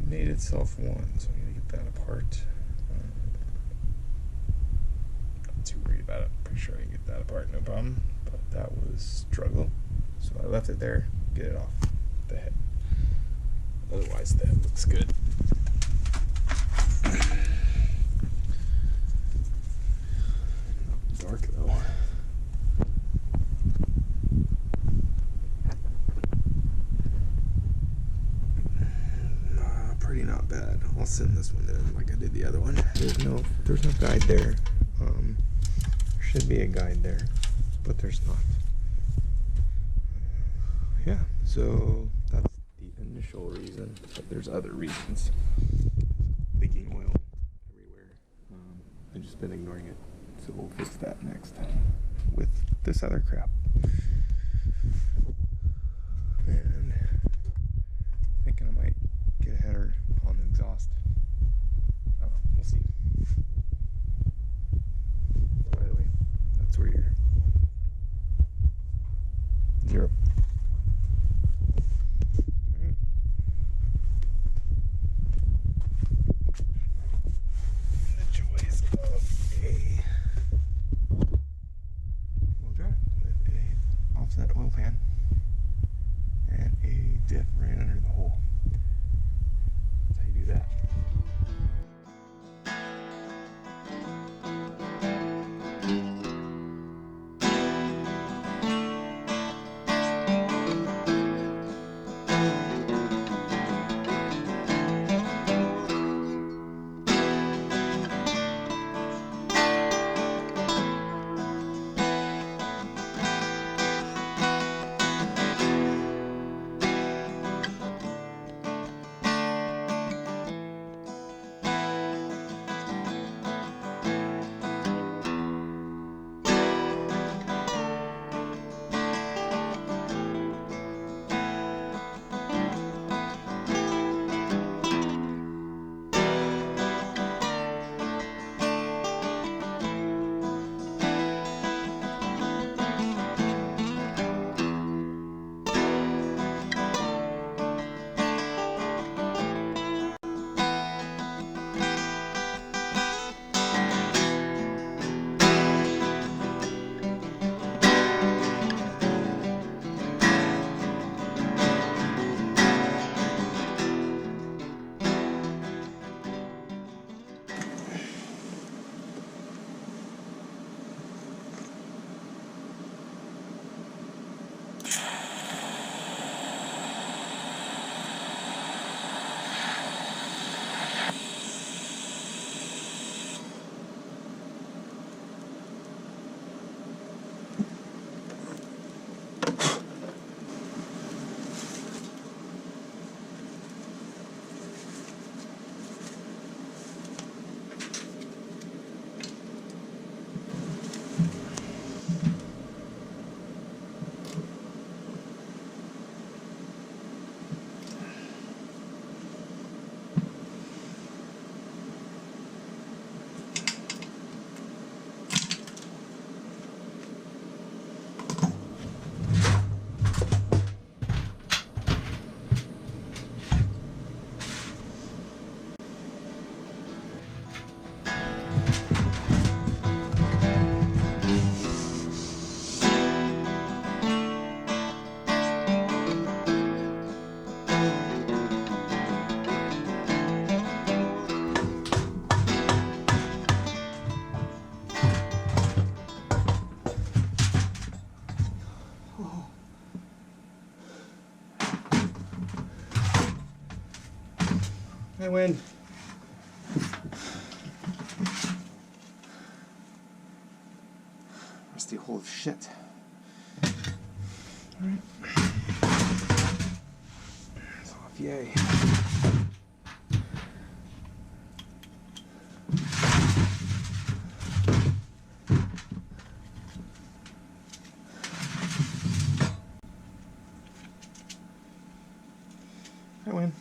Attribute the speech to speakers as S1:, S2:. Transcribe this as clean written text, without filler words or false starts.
S1: made itself one, so I'm gonna get that apart. Not too worried about it. Pretty sure I can get that apart, no problem. But that was struggle, so I left it there. Get it off the head. Otherwise, the head looks good. Not dark though. Pretty not bad. I'll send this one in like I did the other one. There's no guide there. There should be a guide there, but there's not. Yeah, so that's the initial reason, but there's other reasons. Leaking oil everywhere. I've just been ignoring it, so we'll fix that next with this other crap. And thinking I might get a header on the exhaust. We'll see. By the way, that's where you're 0. The joys of a wheel drive with a offset oil pan and a diff right under the hole. That's how you do that. I win. Rusty hole of shit. Alright. It's off, yay. I win.